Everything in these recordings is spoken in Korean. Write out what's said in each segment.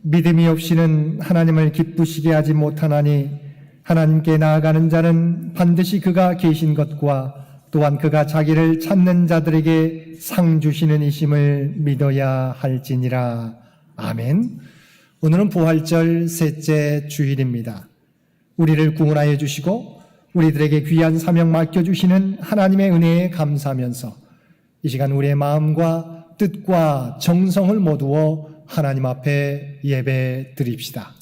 믿음이 없이는 하나님을 기쁘시게 하지 못하나니 하나님께 나아가는 자는 반드시 그가 계신 것과 또한 그가 자기를 찾는 자들에게 상 주시는 이심을 믿어야 할지니라. 아멘. 오늘은 부활절 셋째 주일입니다. 우리를 구원하여 주시고 우리들에게 귀한 사명 맡겨주시는 하나님의 은혜에 감사하면서 이 시간 우리의 마음과 뜻과 정성을 모두어 하나님 앞에 예배 드립시다.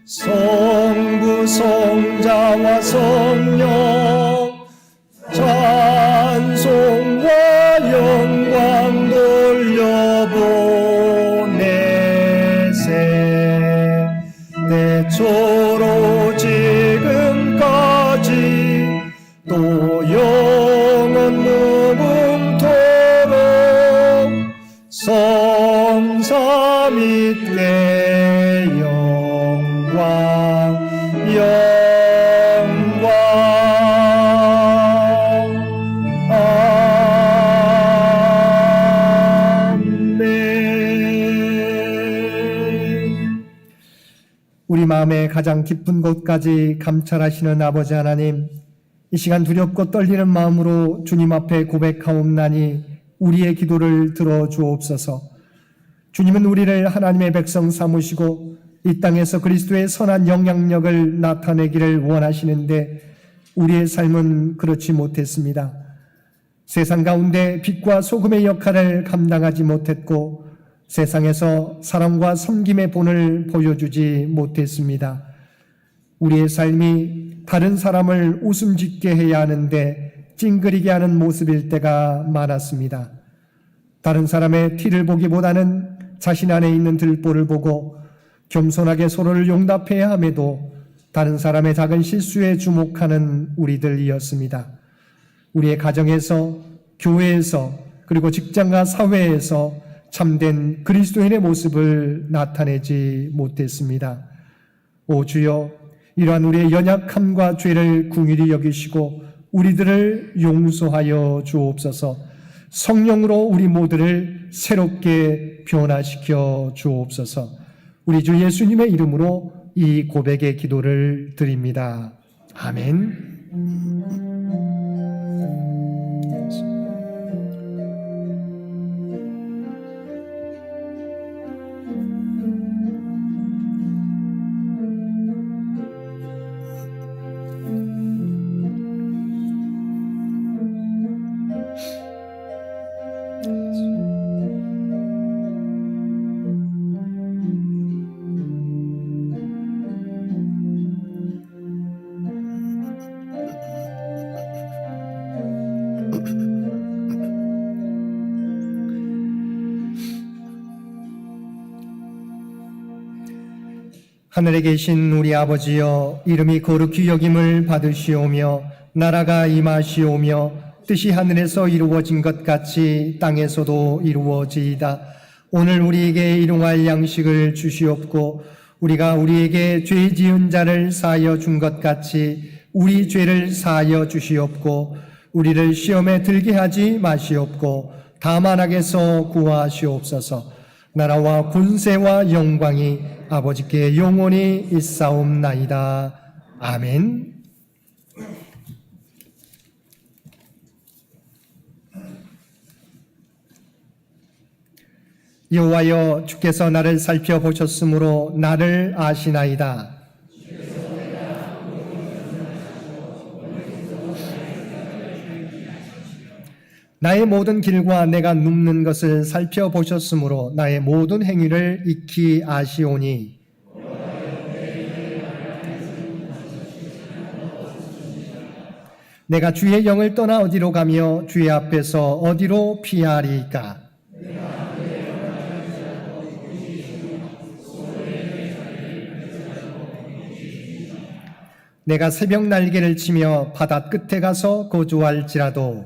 성부 성자와 성령 찬송과 영광 돌려보내세. 때초로 지금까지 또 영원 무궁토록 성삼위께 영광 아멘. 우리 마음의 가장 깊은 곳까지 감찰하시는 아버지 하나님, 이 시간 두렵고 떨리는 마음으로 주님 앞에 고백하옵나니 우리의 기도를 들어주옵소서. 주님은 우리를 하나님의 백성 삼으시고 이 땅에서 그리스도의 선한 영향력을 나타내기를 원하시는데 우리의 삶은 그렇지 못했습니다. 세상 가운데 빛과 소금의 역할을 감당하지 못했고 세상에서 사랑과 섬김의 본을 보여주지 못했습니다. 우리의 삶이 다른 사람을 웃음 짓게 해야 하는데 찡그리게 하는 모습일 때가 많았습니다. 다른 사람의 티를 보기보다는 자신 안에 있는 들보를 보고 겸손하게 서로를 용납해야 함에도 다른 사람의 작은 실수에 주목하는 우리들이었습니다. 우리의 가정에서, 교회에서, 그리고 직장과 사회에서 참된 그리스도인의 모습을 나타내지 못했습니다. 오 주여, 이러한 우리의 연약함과 죄를 긍휼히 여기시고 우리들을 용서하여 주옵소서. 성령으로 우리 모두를 새롭게 변화시켜 주옵소서. 우리 주 예수님의 이름으로 이 고백의 기도를 드립니다. 아멘. 하늘에 계신 우리 아버지여, 이름이 거룩히 여김을 받으시오며 나라가 임하시오며 뜻이 하늘에서 이루어진 것 같이 땅에서도 이루어지이다. 오늘 우리에게 일용할 양식을 주시옵고 우리가 우리에게 죄 지은 자를 사하여 준 것 같이 우리 죄를 사하여 주시옵고 우리를 시험에 들게 하지 마시옵고 다만 악에서 구하시옵소서. 나라와 군세와 영광이 아버지께 영원히 있사옵나이다. 아멘. 여호와여, 주께서 나를 살펴보셨으므로 나를 아시나이다. 나의 모든 길과 내가 눕는 것을 살펴보셨으므로 나의 모든 행위를 익히 아시오니 내가 주의 영을 떠나 어디로 가며 주의 앞에서 어디로 피하리까? 내가 새벽 날개를 치며 바다 끝에 가서 거주할지라도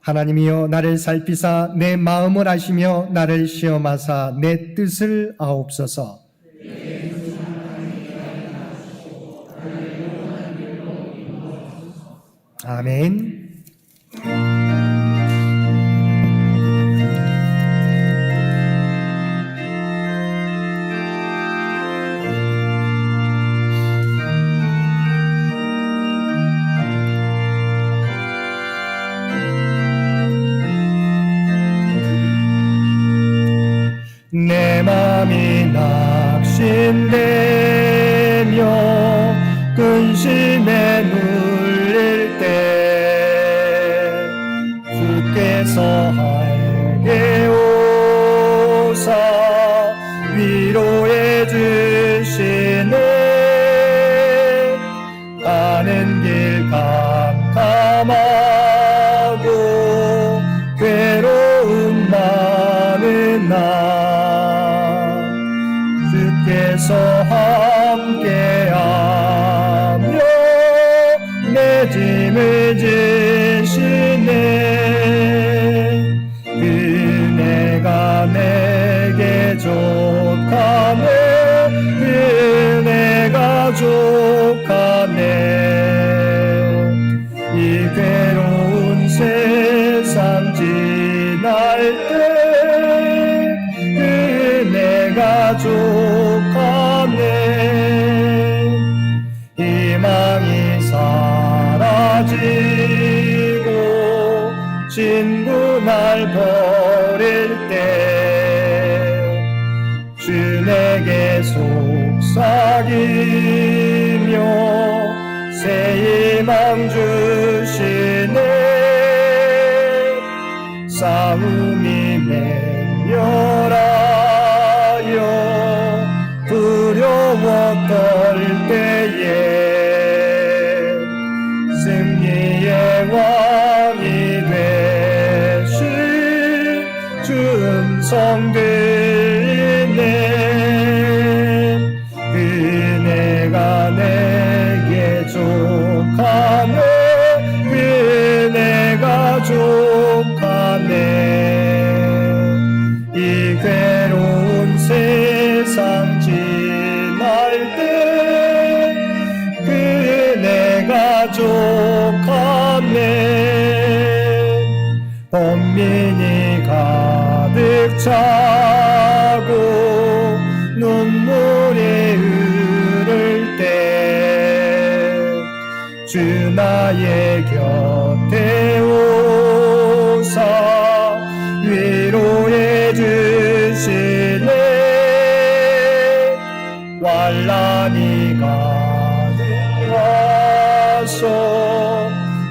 하나님이여 나를 살피사 내 마음을 아시며 나를 시험하사 내 뜻을 아옵소서. 아멘. 내 맘이 낙심되며 근심에 눌릴 때 주께서 알게 오사 위로해 주시네. 가는 길 캄캄하고 괴로움 많은 날 주께서 함께하며 내 짐을 지시네. 그네가 내게 족하네. 그네가 족하네. 이 괴로운 세상 지날 때 그네가 족하네. 희망이 사라지고 친구 날 버릴 때 주 내게 속삭이며 새 희망 주시네. 싸움이 맹렬하여 두려워 떨 때에 승리의 왕이 되신 주 음성 들리네. 그네가 내게 족하네. 그네가 족하네. 이 괴로운 세상 지날 때 그네가 족하네. 번민이 가득 차고 눈물이 흐를 때 주 나의 곁에 오사 위로해 주시네. 환난이 가득 와서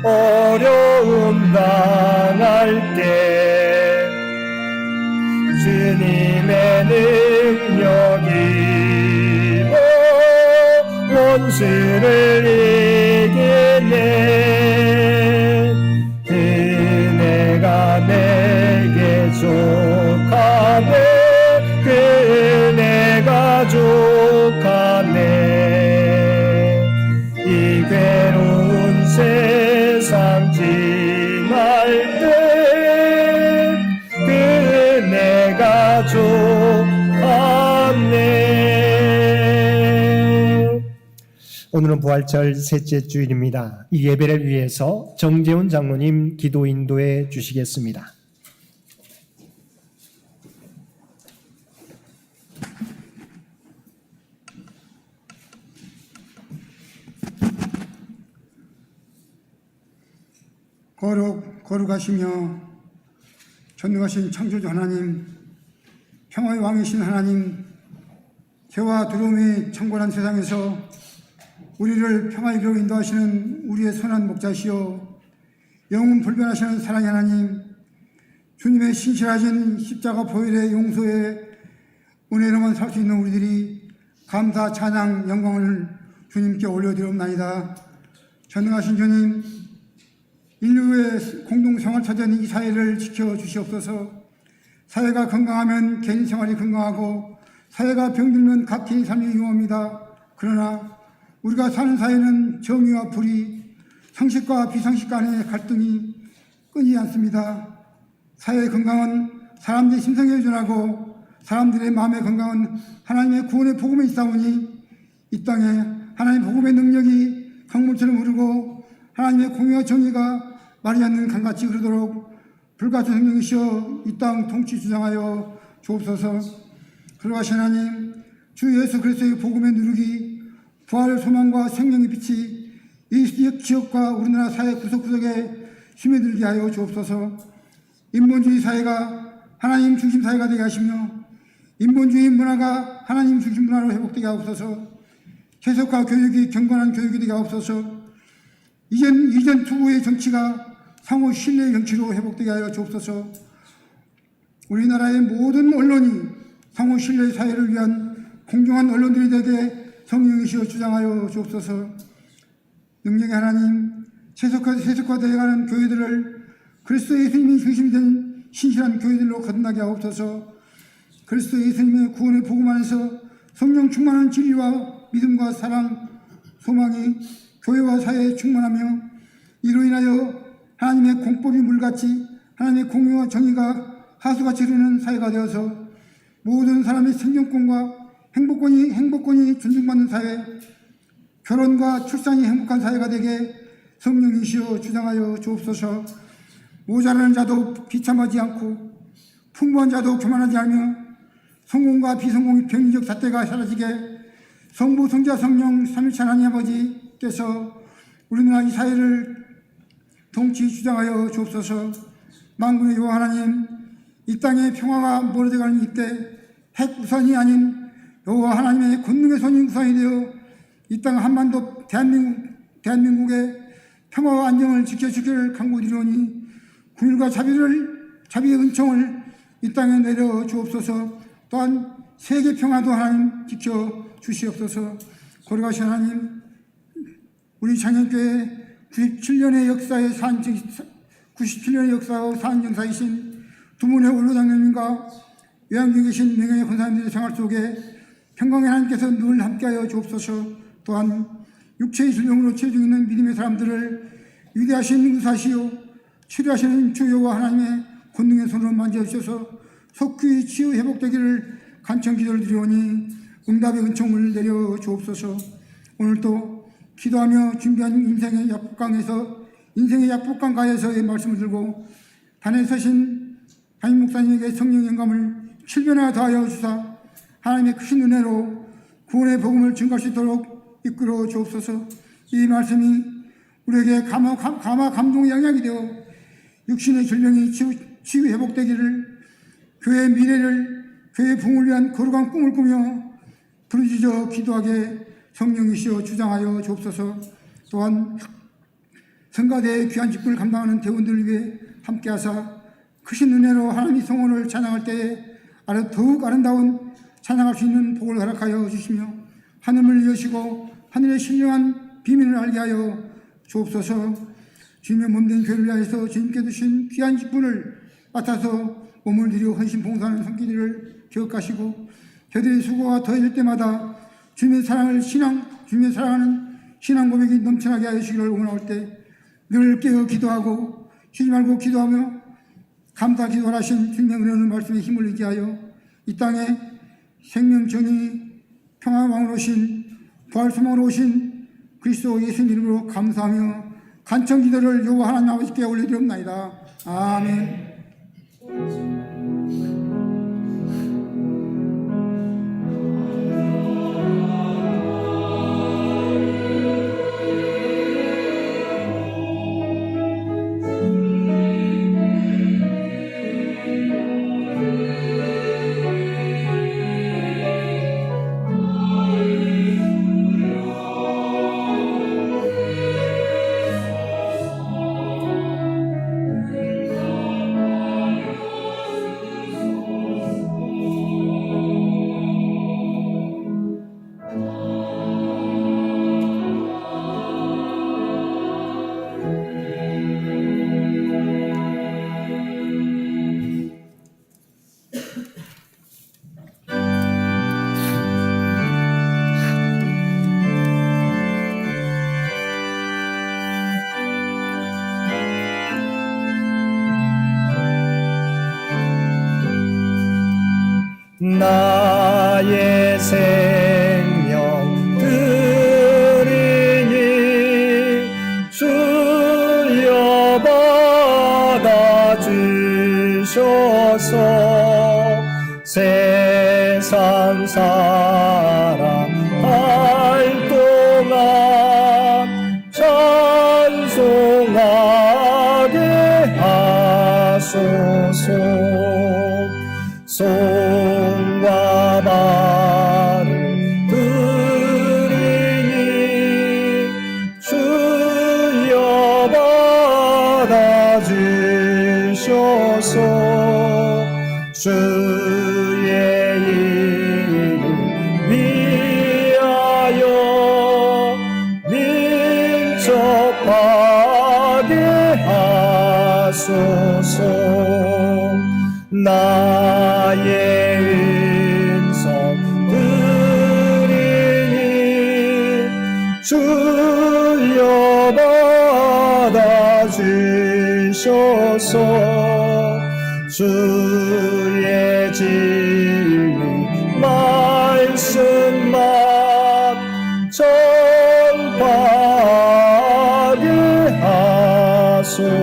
어려움 당할 때 주님의 능력이 원수를 이기네. 그네가 내게 족하네. 그네가 족하네. 이 괴로운 세상 지날 때 그네가 족하네. 오늘은 부활절 셋째 주일입니다. 이 예배를 위해서 정재훈 장로님 기도 인도해 주시겠습니다. 거룩하시며 전능하신 창조주 하나님, 평화의 왕이신 하나님, 죄와 두려움이 창궐한 세상에서 우리를 평화의 길로 인도하시는 우리의 선한 목자시여, 영원 불변하시는 사랑의 하나님, 주님의 신실하신 십자가 보혈의 용서에 은혜로만 살 수 있는 우리들이 감사, 찬양, 영광을 주님께 올려드리옵나이다. 전능하신 주님, 인류의 공동생활처된 이 사회를 지켜주시옵소서. 사회가 건강하면 개인 생활이 건강하고 사회가 병들면 각 개인 삶이 위험합니다. 그러나 우리가 사는 사회는 정의와 불의, 상식과 비상식 간의 갈등이 끊이지 않습니다. 사회의 건강은 사람들의 심성에 의존하고 사람들의 마음의 건강은 하나님의 구원의 복음에 있사오니 이 땅에 하나님의 복음의 능력이 강물처럼 흐르고 하나님의 공의와 정의가 마르지 않는 강같이 흐르도록 불같은 성령이시여 이 땅 통치 주장하여 주옵소서. 그러하신 하나님, 주 예수 그리스도의 복음의 누룩이 부활 소망과 생명의 빛이 이 지역과 우리나라 사회 구석구석에 스며들게 하여 주옵소서. 인본주의 사회가 하나님 중심 사회가 되게 하시며 인본주의 문화가 하나님 중심 문화로 회복되게 하옵소서. 세속화 교육이 경건한 교육이 되게 하옵소서. 이전 투구의 정치가 상호 신뢰의 정치로 회복되게 하여 주옵소서. 우리나라의 모든 언론이 상호 신뢰의 사회를 위한 공정한 언론들이 되게 성령이시여 주장하여 주옵소서. 능력의 하나님, 세속화되어가는 교회들을 그리스도 예수님이 중심이 된 신실한 교회들로 거듭나게 하옵소서. 그리스도 예수님의 구원의 복음 안에서 성령 충만한 진리와 믿음과 사랑, 소망이 교회와 사회에 충만하며 이로 인하여 하나님의 공법이 물같이 하나님의 공의와 정의가 하수같이 흐르는 사회가 되어서 모든 사람의 생존권과 행복권이 존중받는 사회, 결혼과 출산이 행복한 사회가 되게 성령이시여 주장하여 주옵소서. 모자라는 자도 비참하지 않고 풍부한 자도 교만하지 않으며 성공과 비성공의 병리적 잣대가 사라지게 성부, 성자, 성령 삼위일체 하나님 아버지께서 우리나라 이 사회를 통치 주장하여 주옵소서. 만군의 여호와 하나님, 이 땅의 평화가 멀어져가는 이때 핵 우산이 아닌 여호와 하나님의 권능의 손이 우산이 되어 이 땅 한반도 대한민국의 평화와 안정을 지켜주기를 간구드리오니 국민과 자비의 은총을 이 땅에 내려 주옵소서. 또한 세계 평화도 하나님 지켜 주시옵소서. 거룩하신 하나님, 우리 장애교회 97년의 역사의 97년의 역사와 사안정사이신 두 분의 원로장님과 외양중에 계신 명예의 권사님들의 생활 속에 평강의 하나님께서 늘 함께하여 주옵소서. 또한 육체의 질병으로 치료 중있는 믿음의 사람들을 위대하신 의사시요 치료하시는 주 여호와 하나님의 권능의 손으로 만져주셔서 속히 치유 회복되기를 간청 기도를 드리오니 응답의 은총을 내려 주옵소서. 오늘도 기도하며 준비한 인생의 약복강가에서의 말씀을 들고 단에 서신 담임 목사님에게 성령 영감을 7배나 더하여 주사 하나님의 크신 은혜로 구원의 복음을 증거할 수 있도록 이끌어 주옵소서. 이 말씀이 우리에게 감화 감동의 영향이 되어 육신의 질병이 치유 회복되기를, 교회의 미래를, 교회의 부흥을 위한 거룩한 꿈을 꾸며 부르짖어 기도하게 성령이시여 주장하여 주옵소서. 또한 성가대의 귀한 직분을 감당하는 대원들을 위해 함께하사 크신 은혜로 하나님의 성원을 찬양할 때에 더욱 아름다운 찬양할 수 있는 복을 허락하여 주시며 하늘을 여시고 하늘의 신령한 비밀을 알게 하여 주옵소서. 주님의 몸된 교회를 위하여서 주님께 주신 귀한 직분을 맡아서 몸을 들여 헌신 봉사하는 손길을 기억하시고 저들의 수고가 더해질 때마다 주님의 사랑하는 신앙 고백이 넘쳐나게 하여 주시기를 원할 때 늘 깨어 기도하고 쉬지 말고 기도하며 감사 기도를 하신 주님의 은혜는 말씀에 힘을 얻게 하여 이 땅에 생명 정의 평화 왕으로 오신 부활 소망으로 오신 그리스도 예수님 이름으로 감사하며 간청 기도를 여호와 하나님 아버지께 올려드리옵나이다. 아멘. 사랑할 동안 찬송하게 하소서. 손과 발을 들이니 주여 받아주셔서 주의 이름 위하여 민첩하게 하소서. 나의 음성 들으니 주여 받아주셔서 주의 진리 말씀만 전파하게 하소서.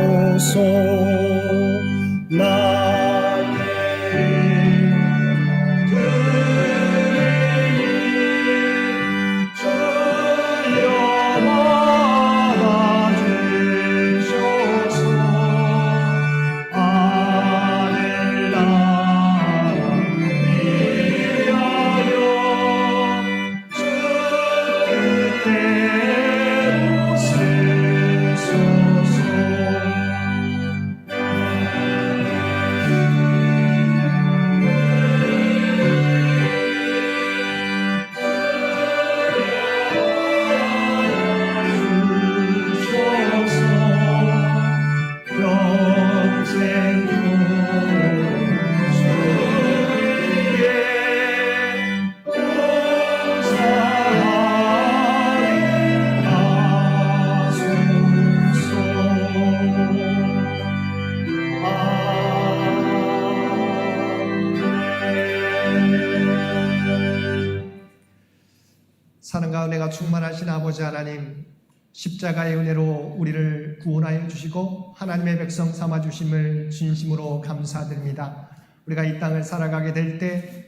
사랑과 은혜가 충만하신 아버지 하나님, 십자가의 은혜로 우리를 구원하여 주시고 하나님의 백성 삼아 주심을 진심으로 감사드립니다. 우리가 이 땅을 살아가게 될 때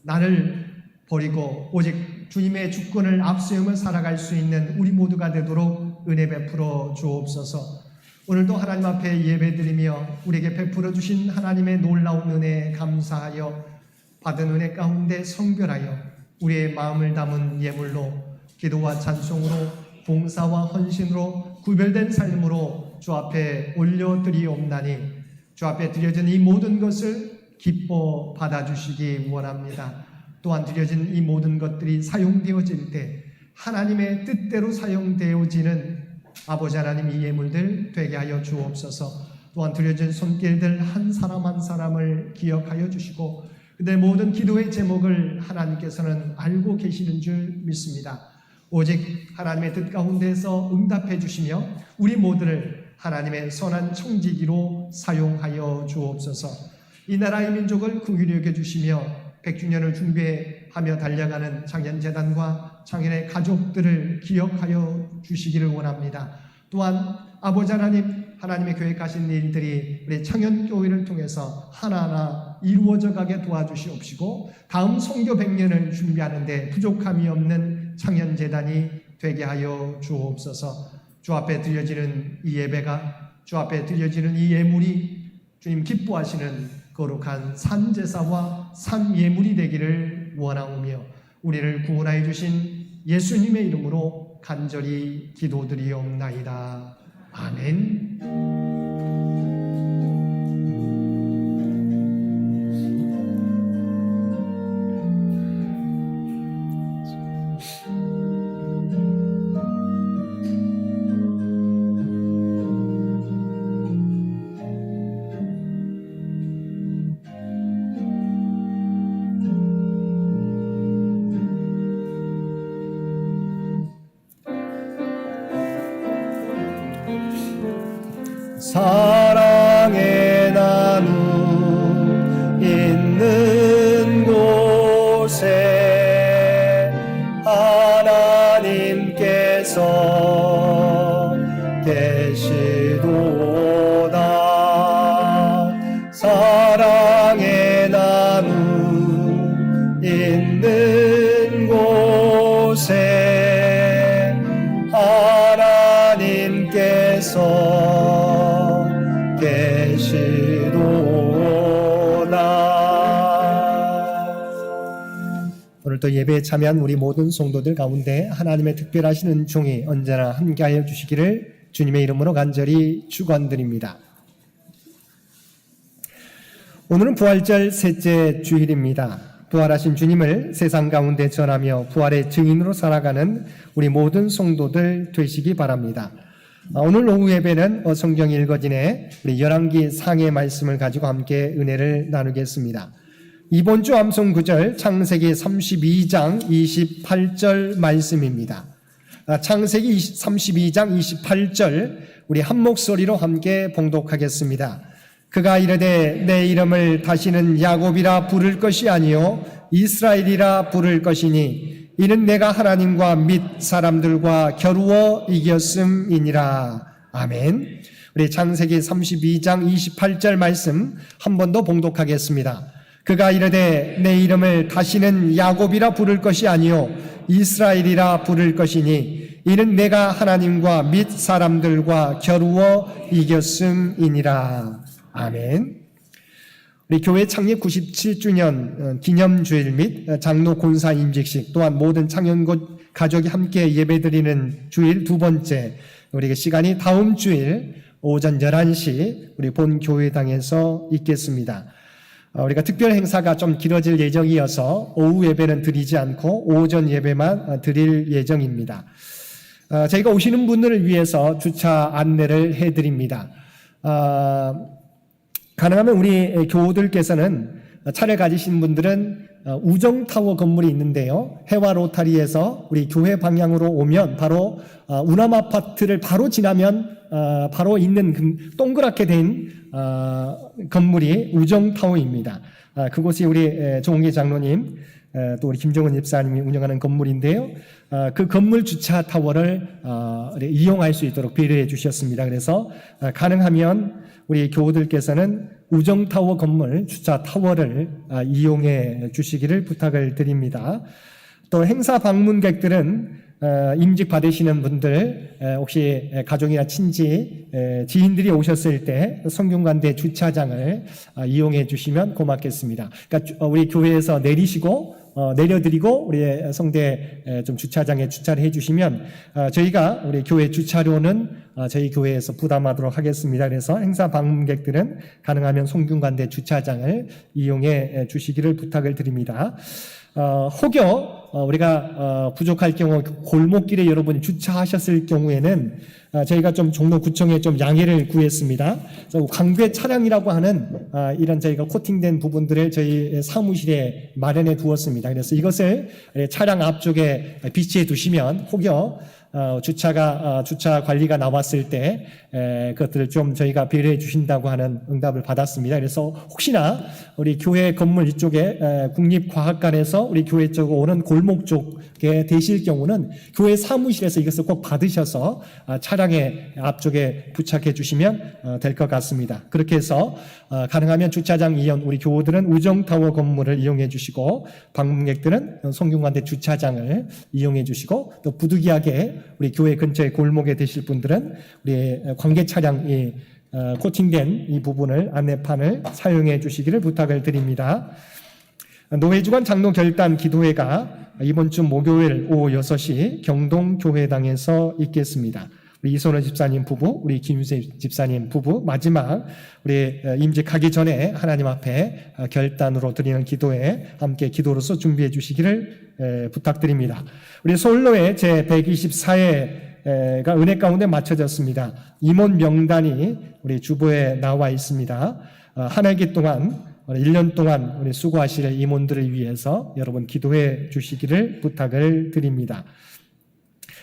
나를 버리고 오직 주님의 주권을 앞세우며 살아갈 수 있는 우리 모두가 되도록 은혜 베풀어 주옵소서. 오늘도 하나님 앞에 예배드리며 우리에게 베풀어 주신 하나님의 놀라운 은혜에 감사하여 받은 은혜 가운데 성별하여 우리의 마음을 담은 예물로 기도와 찬송으로 봉사와 헌신으로 구별된 삶으로 주 앞에 올려드리옵나니 주 앞에 드려진 이 모든 것을 기뻐 받아주시기 원합니다. 또한 드려진 이 모든 것들이 사용되어질 때 하나님의 뜻대로 사용되어지는 아버지 하나님 이 예물들 되게 하여 주옵소서. 또한 드려진 손길들 한 사람 한 사람을 기억하여 주시고 그들의 모든 기도의 제목을 하나님께서는 알고 계시는 줄 믿습니다. 오직 하나님의 뜻 가운데서 응답해 주시며 우리 모두를 하나님의 선한 청지기로 사용하여 주옵소서. 이 나라의 민족을 긍휼히 여겨 주시며 100주년을 준비하며 달려가는 창현재단과 창현의 가족들을 기억하여 주시기를 원합니다. 또한 아버지 하나님, 하나님의 계획하신 일들이 우리 창현교회를 통해서 하나하나 이루어져 가게 도와주시옵시고 다음 선교 100년을 준비하는데 부족함이 없는 창현재단이 되게 하여 주옵소서. 주 앞에 드려지는 이 예배가, 주 앞에 드려지는 이 예물이 주님 기뻐하시는 거룩한 산제사와 산예물이 되기를 원하오며 우리를 구원하여 주신 예수님의 이름으로 간절히 기도드리옵나이다. 아멘. 사랑의 나무 있는 곳에 하나님께서 계시도다. 사랑의 나무 있는 또 예배에 참여한 우리 모든 성도들 가운데 하나님의 특별하신 은총이 언제나 함께하여 주시기를 주님의 이름으로 간절히 축원드립니다. 오늘은 부활절 셋째 주일입니다. 부활하신 주님을 세상 가운데 전하며 부활의 증인으로 살아가는 우리 모든 성도들 되시기 바랍니다. 오늘 오후 예배는 성경이 읽어지네 우리 열왕기 상의 말씀을 가지고 함께 은혜를 나누겠습니다. 이번 주 암송 구절 창세기 32장 28절 말씀입니다. 창세기 32장 28절 우리 한 목소리로 함께 봉독하겠습니다. 그가 이르되 내 이름을 다시는 야곱이라 부를 것이 아니요 이스라엘이라 부를 것이니 이는 내가 하나님과 및 사람들과 겨루어 이겼음이니라. 아멘. 우리 창세기 32장 28절 말씀 한 번 더 봉독하겠습니다. 그가 이르되 내 이름을 다시는 야곱이라 부를 것이 아니요 이스라엘이라 부를 것이니 이는 내가 하나님과 및 사람들과 겨루어 이겼음이니라. 아멘. 우리 교회 창립 97주년 기념주일 및 장로 권사 임직식 또한 모든 창현곳 가족이 함께 예배드리는 주일 두 번째 우리 시간이 다음 주일 오전 11시 우리 본 교회당에서 있겠습니다. 우리가 특별 행사가 좀 길어질 예정이어서 오후 예배는 드리지 않고 오전 예배만 드릴 예정입니다. 저희가 오시는 분들을 위해서 주차 안내를 해드립니다. 가능하면 우리 교우들께서는 차를 가지신 분들은 우정타워 건물이 있는데요. 해와 로타리에서 우리 교회 방향으로 오면 바로 운암아파트를 바로 지나면 바로 있는 동그랗게 된 건물이 우정타워입니다. 그곳이 우리 조홍기 장로님 또 우리 김정은 집사님이 운영하는 건물인데요. 그 건물 주차 타워를 이용할 수 있도록 배려해 주셨습니다. 그래서 가능하면 우리 교우들께서는 우정타워 건물 주차 타워를 이용해 주시기를 부탁을 드립니다. 또 행사 방문객들은 임직 받으시는 분들 혹시 가족이나 친지 지인들이 오셨을 때 성균관대 주차장을 이용해 주시면 고맙겠습니다. 그러니까 우리 교회에서 내려드리고 우리 성대 좀 주차장에 주차를 해주시면 저희가 우리 교회 주차료는 저희 교회에서 부담하도록 하겠습니다. 그래서 행사 방문객들은 가능하면 성균관대 주차장을 이용해 주시기를 부탁을 드립니다. 혹여 우리가 부족할 경우 골목길에 여러분이 주차하셨을 경우에는 저희가 좀 종로구청에 좀 양해를 구했습니다. 그래서 광배 차량이라고 하는 이런 저희가 코팅된 부분들을 저희 사무실에 마련해 두었습니다. 그래서 이것을 차량 앞쪽에 비치해 두시면 혹여 주차 관리가 나왔을 때 그것들을 좀 저희가 배려해 주신다고 하는 응답을 받았습니다. 그래서 혹시나 우리 교회 건물 이쪽에 국립과학관에서 우리 교회 쪽으로 오는 골목 쪽에 되실 경우는 교회 사무실에서 이것을 꼭 받으셔서 차량의 앞쪽에 부착해 주시면 될 것 같습니다. 그렇게 해서 가능하면 주차장 이용 우리 교우들은 우정타워 건물을 이용해 주시고 방문객들은 성균관대 주차장을 이용해 주시고 또 부득이하게 우리 교회 근처에 골목에 되실 분들은 우리 관계 차량이 코팅된 이 부분을 안내판을 사용해 주시기를 부탁을 드립니다. 노회주간 장로 결단 기도회가 이번 주 목요일 오후 6시 경동교회당에서 있겠습니다. 우리 이선호 집사님 부부, 우리 김유세 집사님 부부 마지막 우리 임직하기 전에 하나님 앞에 결단으로 드리는 기도에 함께 기도로서 준비해 주시기를 부탁드립니다. 우리 서울로의 제124회가 은혜 가운데 맞춰졌습니다. 임원 명단이 우리 주보에 나와 있습니다. 한 학기 동안 1년 동안 우리 수고하실 임원들을 위해서 여러분 기도해 주시기를 부탁을 드립니다.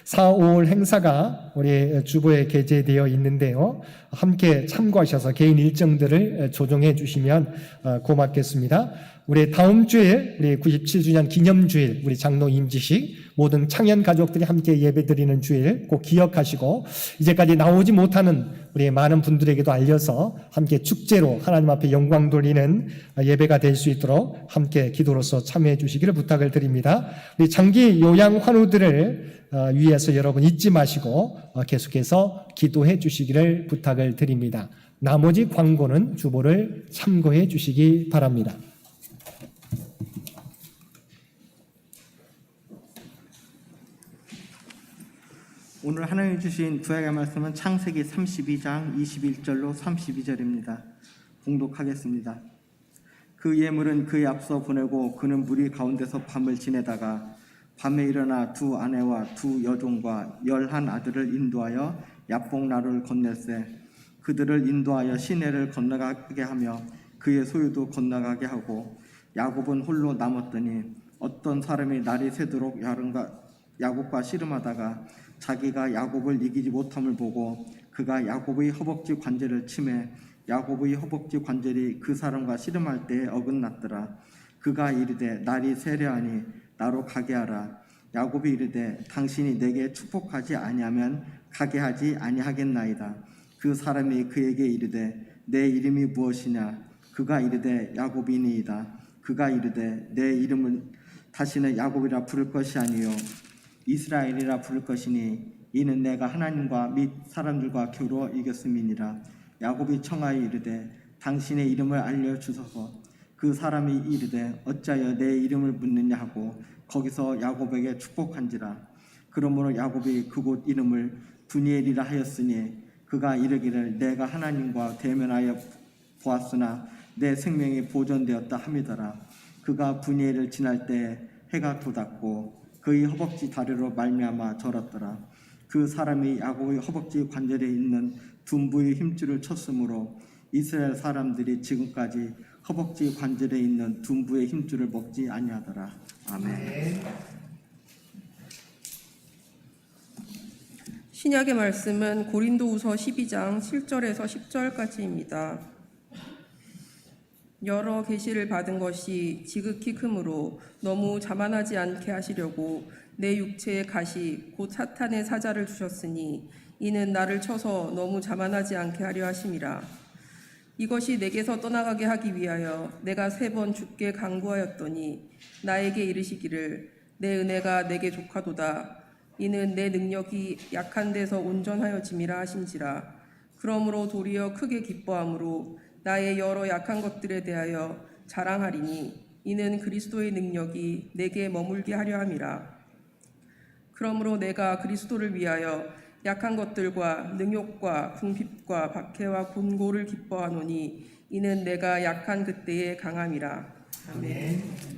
4, 5월 행사가 우리 주보에 게재되어 있는데요. 함께 참고하셔서 개인 일정들을 조정해 주시면 고맙겠습니다. 우리 다음 주에 우리 97주년 기념주일 우리 장로 임직식 모든 창현 가족들이 함께 예배드리는 주일 꼭 기억하시고 이제까지 나오지 못하는 우리 많은 분들에게도 알려서 함께 축제로 하나님 앞에 영광 돌리는 예배가 될 수 있도록 함께 기도로서 참여해 주시기를 부탁을 드립니다. 우리 장기 요양 환우들을 위해서 여러분 잊지 마시고 계속해서 기도해 주시기를 부탁을 드립니다. 나머지 광고는 주보를 참고해 주시기 바랍니다. 오늘 하나님 주신 구약의 말씀은 창세기 32장 21절로 32절입니다. 봉독하겠습니다. 그 예물은 그의 앞서 보내고 그는 무리 가운데서 밤을 지내다가 밤에 일어나 두 아내와 두 여종과 11 아들을 인도하여 야복나루를 건넬세 그들을 인도하여 시내를 건너가게 하며 그의 소유도 건너가게 하고 야곱은 홀로 남았더니 어떤 사람이 날이 새도록 야곱과 씨름하다가 자기가 야곱을 이기지 못함을 보고 그가 야곱의 허벅지 관절을 치매 야곱의 허벅지 관절이 그 사람과 씨름할 때에 어긋났더라. 그가 이르되 날이 세려하니 나로 가게 하라. 야곱이 이르되 당신이 내게 축복하지 아니하면 가게 하지 아니하겠나이다. 그 사람이 그에게 이르되 내 이름이 무엇이냐? 그가 이르되 야곱이니이다. 그가 이르되 내 이름을 다시는 야곱이라 부를 것이 아니요 이스라엘이라 부를 것이니 이는 내가 하나님과 및 사람들과 겨루어 이겼음이니라. 야곱이 청하여 이르되 당신의 이름을 알려주소서. 그 사람이 이르되 어찌하여 내 이름을 묻느냐 하고 거기서 야곱에게 축복한지라. 그러므로 야곱이 그곳 이름을 브니엘이라 하였으니 그가 이르기를 내가 하나님과 대면하여 보았으나 내 생명이 보존되었다 함이더라. 그가 브니엘을 지날 때 해가 돋았고 그의 허벅지 다리로 말미암아 절었더라. 그 사람이 야곱의 허벅지 관절에 있는 둔부의 힘줄을 쳤으므로 이스라엘 사람들이 지금까지 허벅지 관절에 있는 둔부의 힘줄을 먹지 아니하더라. 아멘. 신약의 말씀은 고린도후서 12장 7절에서 10절까지입니다. 여러 계시를 받은 것이 지극히 크므로 너무 자만하지 않게 하시려고 내 육체의 가시 곧 사탄의 사자를 주셨으니 이는 나를 쳐서 너무 자만하지 않게 하려 하심이라. 이것이 내게서 떠나가게 하기 위하여 내가 3번 주께 간구하였더니 나에게 이르시기를 내 은혜가 내게 족하도다. 이는 내 능력이 약한 데서 온전하여짐이라 하신지라. 그러므로 도리어 크게 기뻐함으로 나의 여러 약한 것들에 대하여 자랑하리니 이는 그리스도의 능력이 내게 머물게 하려 함이라. 그러므로 내가 그리스도를 위하여 약한 것들과 능욕과 궁핍과 박해와 곤고를 기뻐하노니 이는 내가 약한 그때의 강함이라. 아멘.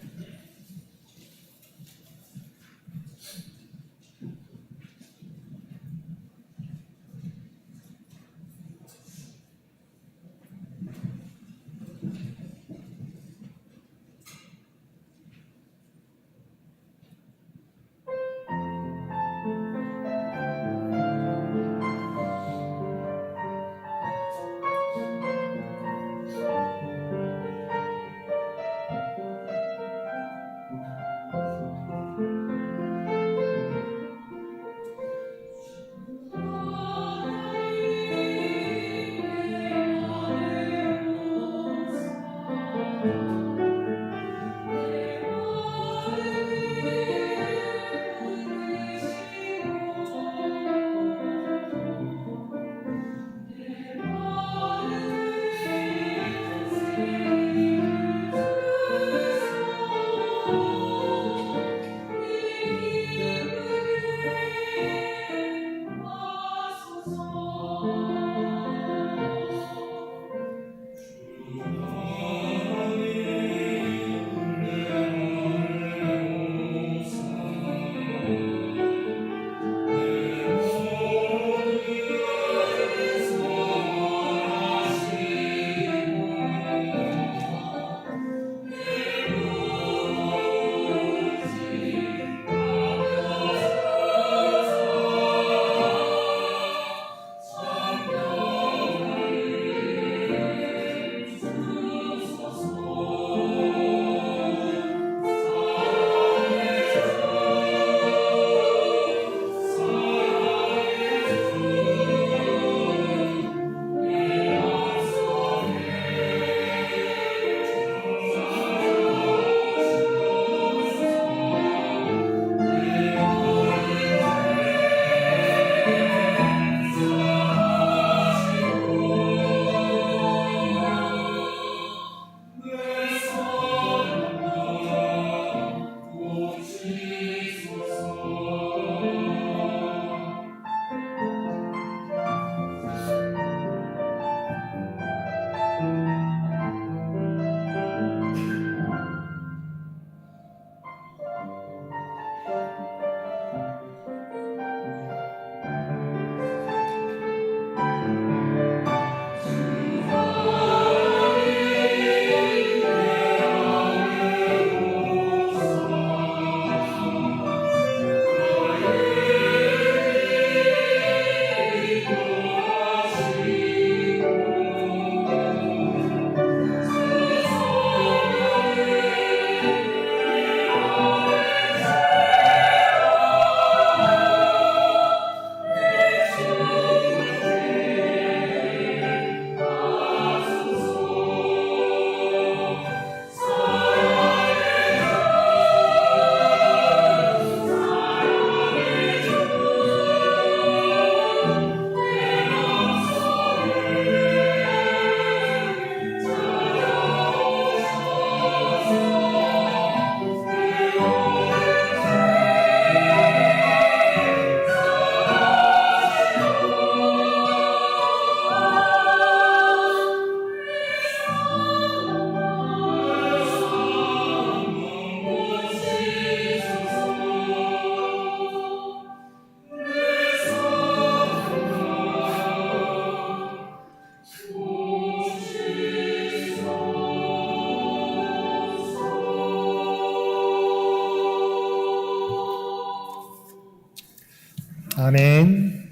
아멘.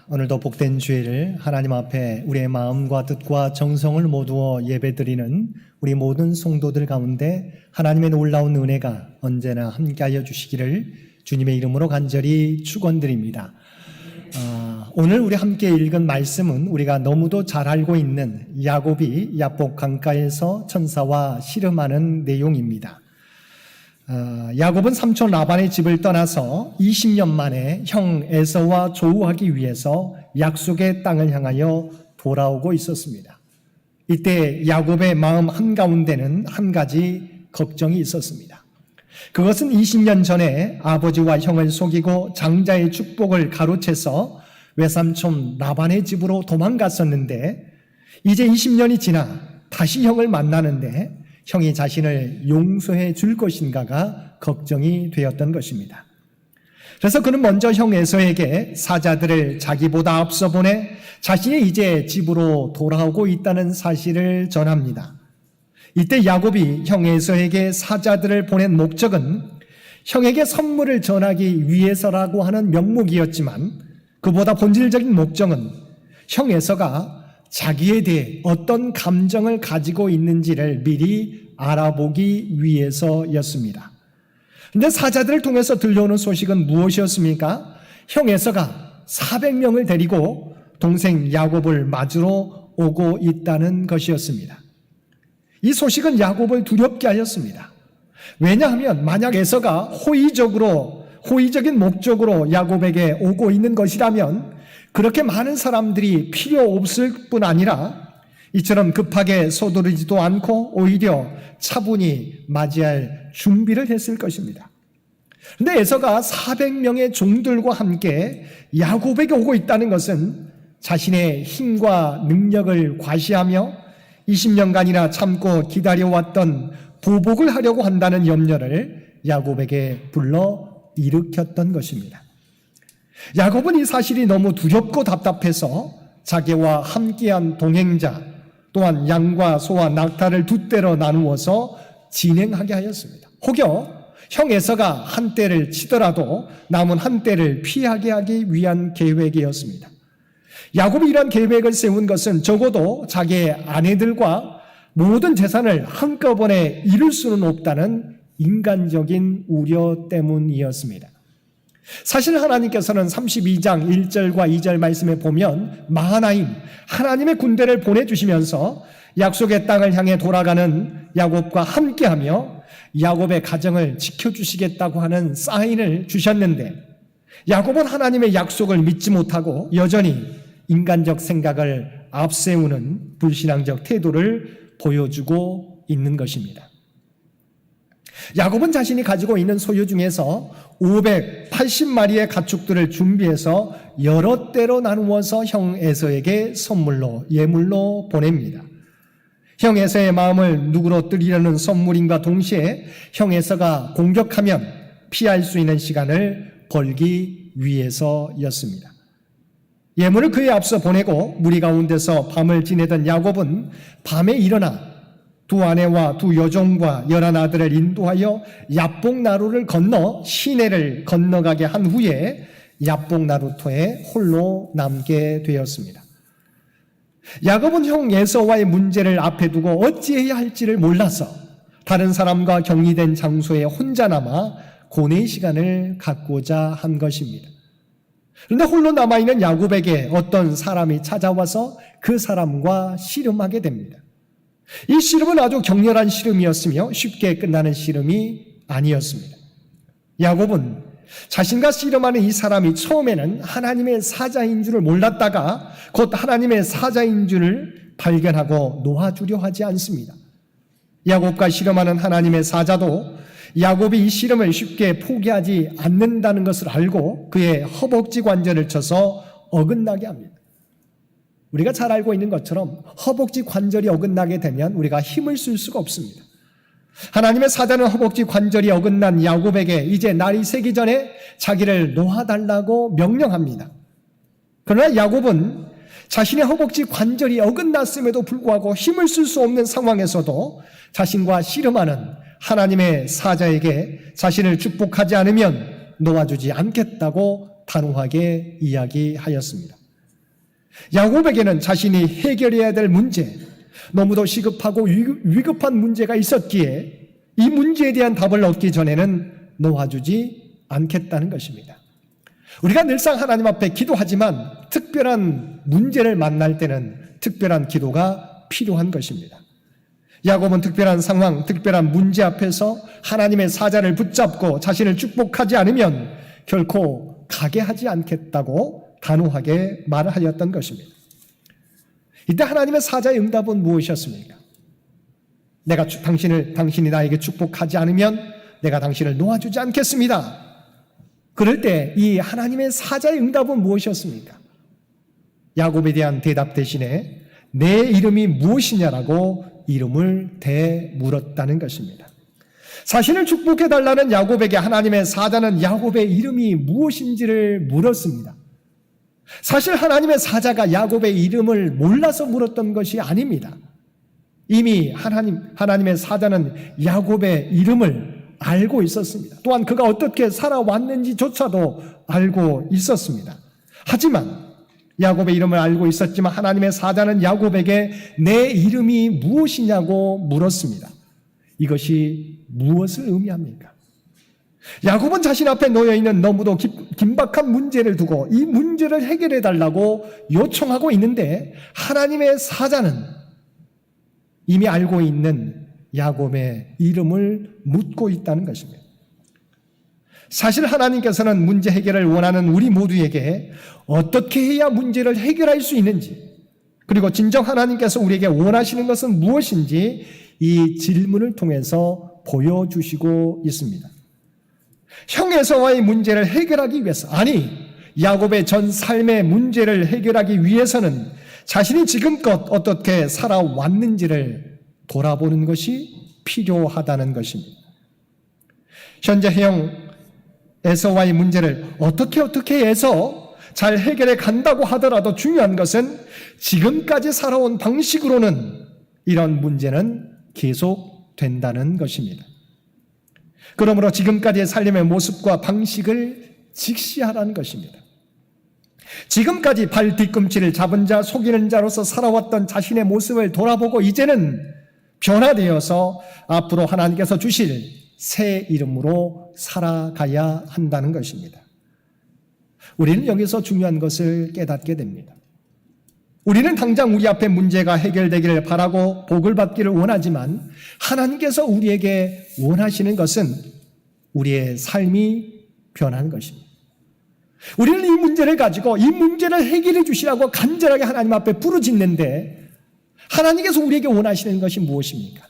오늘도 복된 주일을 하나님 앞에 우리의 마음과 뜻과 정성을 모두어 예배드리는 우리 모든 성도들 가운데 하나님의 놀라운 은혜가 언제나 함께하여 주시기를 주님의 이름으로 간절히 축원드립니다. 오늘 우리 함께 읽은 말씀은 우리가 너무도 잘 알고 있는 야곱이 야복 강가에서 천사와 씨름하는 내용입니다. 야곱은 삼촌 라반의 집을 떠나서 20년 만에 형 에서와 조우하기 위해서 약속의 땅을 향하여 돌아오고 있었습니다. 이때 야곱의 마음 한가운데는 한 가지 걱정이 있었습니다. 그것은 20년 전에 아버지와 형을 속이고 장자의 축복을 가로채서 외삼촌 라반의 집으로 도망갔었는데 이제 20년이 지나 다시 형을 만나는데 형이 자신을 용서해 줄 것인가가 걱정이 되었던 것입니다. 그래서 그는 먼저 형 에서에게 사자들을 자기보다 앞서 보내 자신이 이제 집으로 돌아오고 있다는 사실을 전합니다. 이때 야곱이 형 에서에게 사자들을 보낸 목적은 형에게 선물을 전하기 위해서라고 하는 명목이었지만 그보다 본질적인 목적은 형 에서가 자기에 대해 어떤 감정을 가지고 있는지를 미리 알아보기 위해서였습니다. 그런데 사자들을 통해서 들려오는 소식은 무엇이었습니까? 형 에서가 400명을 데리고 동생 야곱을 맞으러 오고 있다는 것이었습니다. 이 소식은 야곱을 두렵게 하였습니다. 왜냐하면 만약 에서가 호의적인 목적으로 야곱에게 오고 있는 것이라면 그렇게 많은 사람들이 필요 없을 뿐 아니라 이처럼 급하게 서두르지도 않고 오히려 차분히 맞이할 준비를 했을 것입니다. 그런데 에서가 400명의 종들과 함께 야곱에게 오고 있다는 것은 자신의 힘과 능력을 과시하며 20년간이나 참고 기다려왔던 보복을 하려고 한다는 염려를 야곱에게 불러 일으켰던 것입니다. 야곱은 이 사실이 너무 두렵고 답답해서 자기와 함께한 동행자 또한 양과 소와 낙타를 두 떼로 나누어서 진행하게 하였습니다. 혹여 형 에서가 한 떼를 치더라도 남은 한 떼를 피하게 하기 위한 계획이었습니다. 야곱이 이런 계획을 세운 것은 적어도 자기의 아내들과 모든 재산을 한꺼번에 잃을 수는 없다는 인간적인 우려 때문이었습니다. 사실 하나님께서는 32장 1절과 2절 말씀에 보면 마하나임 하나님의 군대를 보내주시면서 약속의 땅을 향해 돌아가는 야곱과 함께하며 야곱의 가정을 지켜주시겠다고 하는 사인을 주셨는데 야곱은 하나님의 약속을 믿지 못하고 여전히 인간적 생각을 앞세우는 불신앙적 태도를 보여주고 있는 것입니다. 야곱은 자신이 가지고 있는 소유 중에서 580마리의 가축들을 준비해서 여러 때로 나누어서 형 에서에게 선물로 예물로 보냅니다. 형 에서의 마음을 누그러뜨리려는 선물인과 동시에 형 에서가 공격하면 피할 수 있는 시간을 벌기 위해서였습니다. 예물을 그에 앞서 보내고 무리 가운데서 밤을 지내던 야곱은 밤에 일어나 두 아내와 두 여종과 11 아들을 인도하여 야복나루를 건너 시내를 건너가게 한 후에 야복나루터에 홀로 남게 되었습니다. 야곱은 형 에서와의 문제를 앞에 두고 어찌해야 할지를 몰라서 다른 사람과 격리된 장소에 혼자 남아 고뇌의 시간을 갖고자 한 것입니다. 그런데 홀로 남아있는 야곱에게 어떤 사람이 찾아와서 그 사람과 씨름하게 됩니다. 이 씨름은 아주 격렬한 씨름이었으며 쉽게 끝나는 씨름이 아니었습니다. 야곱은 자신과 씨름하는 이 사람이 처음에는 하나님의 사자인 줄을 몰랐다가 곧 하나님의 사자인 줄을 발견하고 놓아주려 하지 않습니다. 야곱과 씨름하는 하나님의 사자도 야곱이 이 씨름을 쉽게 포기하지 않는다는 것을 알고 그의 허벅지 관절을 쳐서 어긋나게 합니다. 우리가 잘 알고 있는 것처럼 허벅지 관절이 어긋나게 되면 우리가 힘을 쓸 수가 없습니다. 하나님의 사자는 허벅지 관절이 어긋난 야곱에게 이제 날이 새기 전에 자기를 놓아달라고 명령합니다. 그러나 야곱은 자신의 허벅지 관절이 어긋났음에도 불구하고 힘을 쓸 수 없는 상황에서도 자신과 씨름하는 하나님의 사자에게 자신을 축복하지 않으면 놓아주지 않겠다고 단호하게 이야기하였습니다. 야곱에게는 자신이 해결해야 될 문제, 너무도 시급하고 위급한 문제가 있었기에 이 문제에 대한 답을 얻기 전에는 놓아주지 않겠다는 것입니다. 우리가 늘상 하나님 앞에 기도하지만 특별한 문제를 만날 때는 특별한 기도가 필요한 것입니다. 야곱은 특별한 상황, 특별한 문제 앞에서 하나님의 사자를 붙잡고 자신을 축복하지 않으면 결코 가게 하지 않겠다고 단호하게 말하였던 것입니다. 이때 하나님의 사자의 응답은 무엇이었습니까? 당신이 나에게 축복하지 않으면 내가 당신을 놓아주지 않겠습니다. 그럴 때 이 하나님의 사자의 응답은 무엇이었습니까? 야곱에 대한 대답 대신에 내 이름이 무엇이냐라고 이름을 되물었다는 것입니다. 자신을 축복해달라는 야곱에게 하나님의 사자는 야곱의 이름이 무엇인지를 물었습니다. 사실 하나님의 사자가 야곱의 이름을 몰라서 물었던 것이 아닙니다. 이미 하나님의 사자는 야곱의 이름을 알고 있었습니다. 또한 그가 어떻게 살아왔는지조차도 알고 있었습니다. 하지만 야곱의 이름을 알고 있었지만 하나님의 사자는 야곱에게 내 이름이 무엇이냐고 물었습니다. 이것이 무엇을 의미합니까? 야곱은 자신 앞에 놓여있는 너무도 긴박한 문제를 두고 이 문제를 해결해 달라고 요청하고 있는데 하나님의 사자는 이미 알고 있는 야곱의 이름을 묻고 있다는 것입니다. 사실 하나님께서는 문제 해결을 원하는 우리 모두에게 어떻게 해야 문제를 해결할 수 있는지, 그리고 진정 하나님께서 우리에게 원하시는 것은 무엇인지 이 질문을 통해서 보여주시고 있습니다. 형 에서와의 문제를 해결하기 위해서, 야곱의 전 삶의 문제를 해결하기 위해서는 자신이 지금껏 어떻게 살아왔는지를 돌아보는 것이 필요하다는 것입니다. 현재 형 에서와의 문제를 어떻게 해서 잘 해결해 간다고 하더라도 중요한 것은 지금까지 살아온 방식으로는 이런 문제는 계속 된다는 것입니다. 그러므로 지금까지의 삶의 모습과 방식을 직시하라는 것입니다. 지금까지 발 뒤꿈치를 잡은 자, 속이는 자로서 살아왔던 자신의 모습을 돌아보고 이제는 변화되어서 앞으로 하나님께서 주실 새 이름으로 살아가야 한다는 것입니다. 우리는 여기서 중요한 것을 깨닫게 됩니다. 우리는 당장 우리 앞에 문제가 해결되기를 바라고 복을 받기를 원하지만 하나님께서 우리에게 원하시는 것은 우리의 삶이 변하는 것입니다. 우리는 이 문제를 가지고 이 문제를 해결해 주시라고 간절하게 하나님 앞에 부르짖는데 하나님께서 우리에게 원하시는 것이 무엇입니까?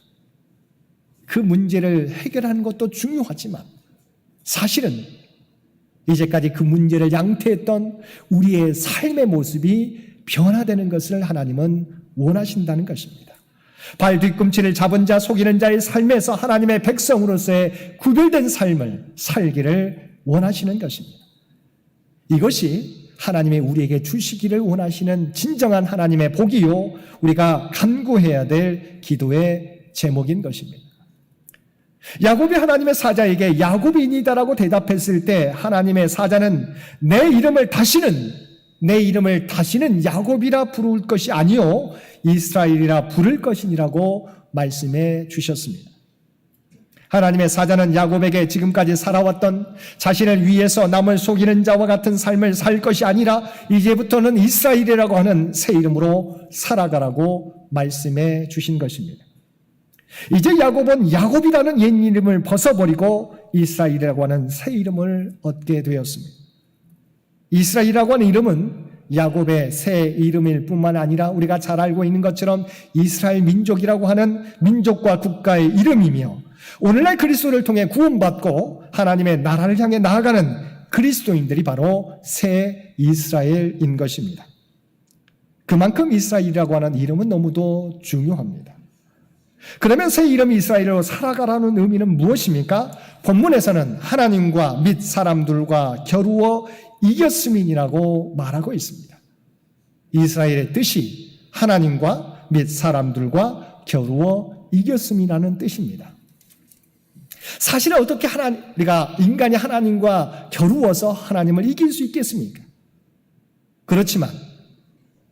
그 문제를 해결하는 것도 중요하지만 사실은 이제까지 그 문제를 양태했던 우리의 삶의 모습이 변화되는 것을 하나님은 원하신다는 것입니다. 발 뒤꿈치를 잡은 자, 속이는 자의 삶에서 하나님의 백성으로서의 구별된 삶을 살기를 원하시는 것입니다. 이것이 하나님의 우리에게 주시기를 원하시는 진정한 하나님의 복이요, 우리가 간구해야 될 기도의 제목인 것입니다. 야곱이 하나님의 사자에게 야곱인이다라고 대답했을 때 하나님의 사자는 내 이름을 다시는 야곱이라 부를 것이 아니요 이스라엘이라 부를 것이니라고 말씀해 주셨습니다. 하나님의 사자는 야곱에게 지금까지 살아왔던 자신을 위해서 남을 속이는 자와 같은 삶을 살 것이 아니라 이제부터는 이스라엘이라고 하는 새 이름으로 살아가라고 말씀해 주신 것입니다. 이제 야곱은 야곱이라는 옛 이름을 벗어버리고 이스라엘이라고 하는 새 이름을 얻게 되었습니다. 이스라엘이라고 하는 이름은 야곱의 새 이름일 뿐만 아니라 우리가 잘 알고 있는 것처럼 이스라엘 민족이라고 하는 민족과 국가의 이름이며 오늘날 그리스도를 통해 구원받고 하나님의 나라를 향해 나아가는 그리스도인들이 바로 새 이스라엘인 것입니다. 그만큼 이스라엘이라고 하는 이름은 너무도 중요합니다. 그러면 새 이름 이스라엘로 살아가라는 의미는 무엇입니까? 본문에서는 하나님과 및 사람들과 겨루어 이겼음이라고 말하고 있습니다. 이스라엘의 뜻이 하나님과 및 사람들과 겨루어 이겼음이라는 뜻입니다. 사실은 어떻게 우리가 인간이 하나님과 겨루어서 하나님을 이길 수 있겠습니까? 그렇지만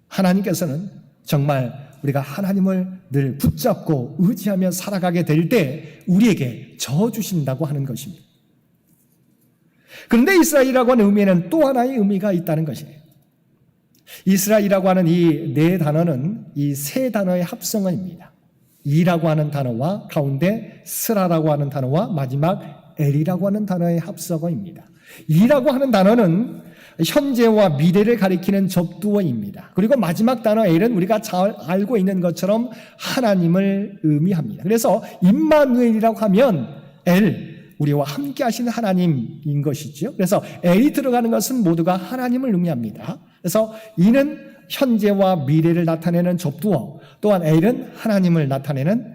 하나님께서는 정말 우리가 하나님을 늘 붙잡고 의지하며 살아가게 될 때 우리에게 저주신다고 하는 것입니다. 그런데 이스라엘이라고 하는 의미에는 또 하나의 의미가 있다는 것이에요. 이스라엘이라고 하는 이 네 단어는 이 세 단어의 합성어입니다. 이라고 하는 단어와 가운데 스라라고 하는 단어와 마지막 엘이라고 하는 단어의 합성어입니다. 이라고 하는 단어는 현재와 미래를 가리키는 접두어입니다. 그리고 마지막 단어 엘은 우리가 잘 알고 있는 것처럼 하나님을 의미합니다. 그래서 임마누엘이라고 하면 엘, 우리와 함께 하시는 하나님인 것이죠. 그래서 엘이 들어가는 것은 모두가 하나님을 의미합니다. 그래서 이는 현재와 미래를 나타내는 접두어, 또한 엘은 하나님을 나타내는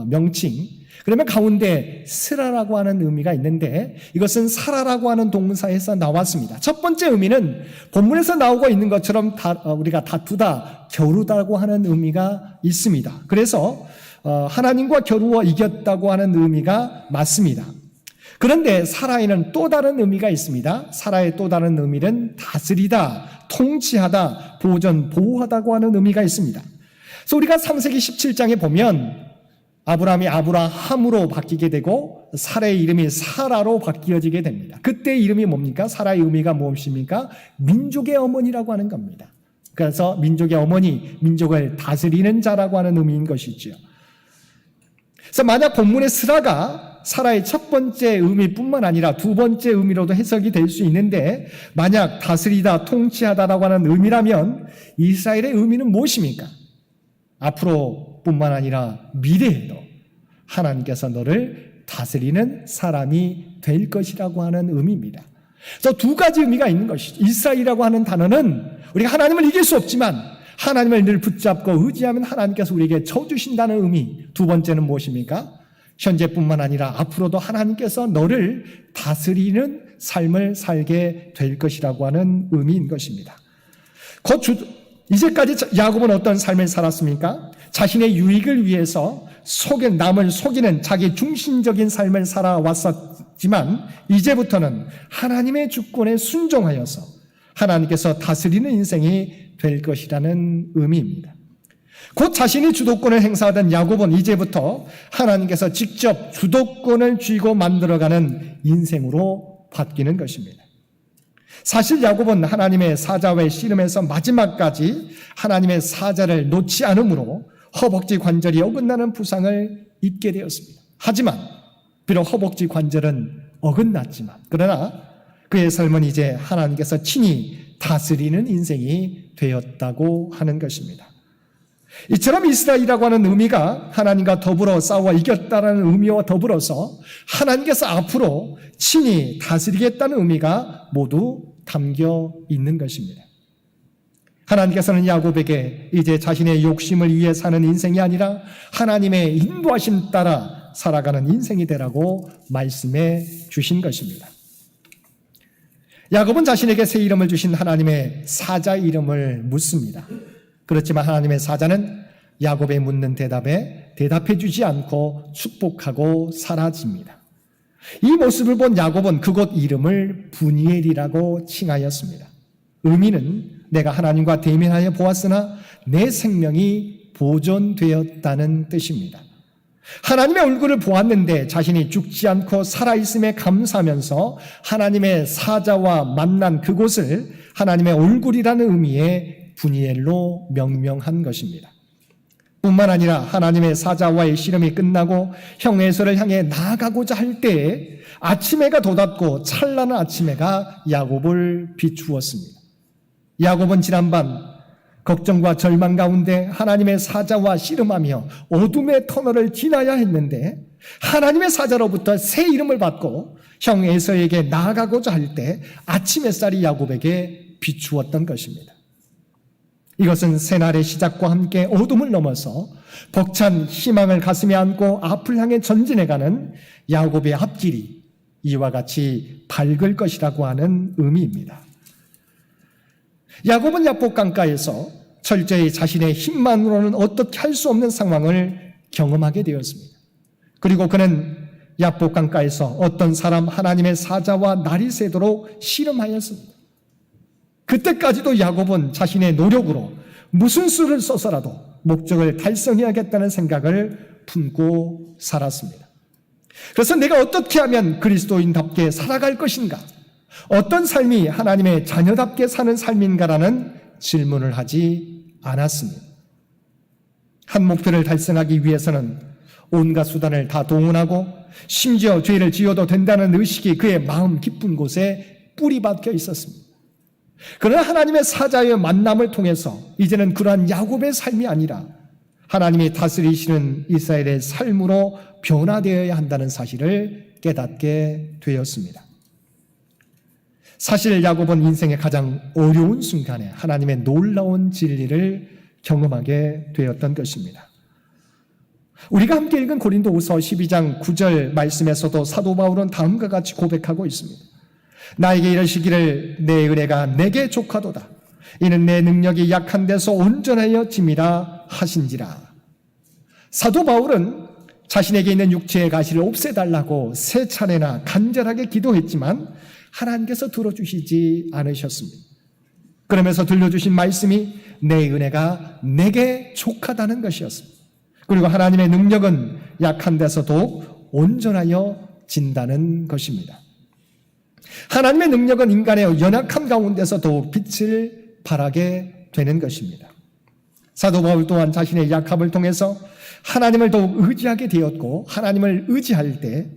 명칭. 그러면 가운데 스라라고 하는 의미가 있는데 이것은 사라라고 하는 동사에서 나왔습니다. 첫 번째 의미는 본문에서 나오고 있는 것처럼 우리가 다투다, 겨루다고 하는 의미가 있습니다. 그래서 하나님과 겨루어 이겼다고 하는 의미가 맞습니다. 그런데 사라에는 또 다른 의미가 있습니다. 사라의 또 다른 의미는 다스리다, 통치하다, 보존, 보호하다고 하는 의미가 있습니다. 그래서 우리가 창세기 17장에 보면 아브라함이 아브라함으로 바뀌게 되고 사라의 이름이 사라로 바뀌어지게 됩니다. 그때 이름이 뭡니까? 사라의 의미가 무엇입니까? 민족의 어머니라고 하는 겁니다. 그래서 민족의 어머니, 민족을 다스리는 자라고 하는 의미인 것이죠. 그래서 만약 본문의 스라가 사라의 첫 번째 의미뿐만 아니라 두 번째 의미로도 해석이 될 수 있는데 만약 다스리다, 통치하다라고 하는 의미라면 이스라엘의 의미는 무엇입니까? 앞으로뿐만 아니라 미래에도 하나님께서 너를 다스리는 사람이 될 것이라고 하는 의미입니다. 그래서 두 가지 의미가 있는 것이죠. 이스라엘이라고 하는 단어는 우리가 하나님을 이길 수 없지만 하나님을 늘 붙잡고 의지하면 하나님께서 우리에게 쳐주신다는 의미. 두 번째는 무엇입니까? 현재뿐만 아니라 앞으로도 하나님께서 너를 다스리는 삶을 살게 될 것이라고 하는 의미인 것입니다. 이제까지 야곱은 어떤 삶을 살았습니까? 자신의 유익을 위해서 남을 속이는 자기 중심적인 삶을 살아왔었지만 이제부터는 하나님의 주권에 순종하여서 하나님께서 다스리는 인생이 될 것이라는 의미입니다. 곧 자신이 주도권을 행사하던 야곱은 이제부터 하나님께서 직접 주도권을 쥐고 만들어가는 인생으로 바뀌는 것입니다. 사실 야곱은 하나님의 사자와의 씨름에서 마지막까지 하나님의 사자를 놓지 않으므로 허벅지 관절이 어긋나는 부상을 입게 되었습니다. 하지만 비록 허벅지 관절은 어긋났지만 그러나 그의 삶은 이제 하나님께서 친히 다스리는 인생이 되었다고 하는 것입니다. 이처럼 이스라엘이라고 하는 의미가 하나님과 더불어 싸워 이겼다는 의미와 더불어서 하나님께서 앞으로 친히 다스리겠다는 의미가 모두 담겨 있는 것입니다. 하나님께서는 야곱에게 이제 자신의 욕심을 위해 사는 인생이 아니라 하나님의 인도하심 따라 살아가는 인생이 되라고 말씀해 주신 것입니다. 야곱은 자신에게 새 이름을 주신 하나님의 사자 이름을 묻습니다. 그렇지만 하나님의 사자는 야곱의 묻는 대답에 대답해 주지 않고 축복하고 사라집니다. 이 모습을 본 야곱은 그곳 이름을 분이엘이라고 칭하였습니다. 의미는 내가 하나님과 대면하여 보았으나 내 생명이 보존되었다는 뜻입니다. 하나님의 얼굴을 보았는데 자신이 죽지 않고 살아있음에 감사하면서 하나님의 사자와 만난 그곳을 하나님의 얼굴이라는 의미의 분이엘로 명명한 것입니다. 뿐만 아니라 하나님의 사자와의 씨름이 끝나고 형 에서를 향해 나아가고자 할 때에 아침해가 돋았고 찬란한 아침해가 야곱을 비추었습니다. 야곱은 지난밤 걱정과 절망 가운데 하나님의 사자와 씨름하며 어둠의 터널을 지나야 했는데 하나님의 사자로부터 새 이름을 받고 형 에서에게 나아가고자 할 때 아침 햇살이 야곱에게 비추었던 것입니다. 이것은 새날의 시작과 함께 어둠을 넘어서 벅찬 희망을 가슴에 안고 앞을 향해 전진해가는 야곱의 앞길이 이와 같이 밝을 것이라고 하는 의미입니다. 야곱은 야복 강가에서 철저히 자신의 힘만으로는 어떻게 할 수 없는 상황을 경험하게 되었습니다. 그리고 그는 야복 강가에서 어떤 사람 하나님의 사자와 날이 새도록 씨름하였습니다. 그때까지도 야곱은 자신의 노력으로 무슨 수를 써서라도 목적을 달성해야겠다는 생각을 품고 살았습니다. 그래서 내가 어떻게 하면 그리스도인답게 살아갈 것인가? 어떤 삶이 하나님의 자녀답게 사는 삶인가라는 질문을 하지 않았습니다. 한 목표를 달성하기 위해서는 온갖 수단을 다 동원하고 심지어 죄를 지어도 된다는 의식이 그의 마음 깊은 곳에 뿌리 박혀 있었습니다. 그러나 하나님의 사자의 만남을 통해서 이제는 그러한 야곱의 삶이 아니라 하나님이 다스리시는 이스라엘의 삶으로 변화되어야 한다는 사실을 깨닫게 되었습니다. 사실 야곱은 인생의 가장 어려운 순간에 하나님의 놀라운 진리를 경험하게 되었던 것입니다. 우리가 함께 읽은 고린도후서 12장 9절 말씀에서도 사도 바울은 다음과 같이 고백하고 있습니다. 나에게 이르시기를 내 은혜가 내게 족하도다. 이는 내 능력이 약한 데서 온전하여 짐이라 하신지라. 사도 바울은 자신에게 있는 육체의 가시를 없애달라고 세 차례나 간절하게 기도했지만 하나님께서 들어주시지 않으셨습니다. 그러면서 들려주신 말씀이 내 은혜가 내게 족하다는 것이었습니다. 그리고 하나님의 능력은 약한 데서도 온전하여 진다는 것입니다. 하나님의 능력은 인간의 연약함 가운데서 더욱 빛을 발하게 되는 것입니다. 사도 바울 또한 자신의 약함을 통해서 하나님을 더욱 의지하게 되었고, 하나님을 의지할 때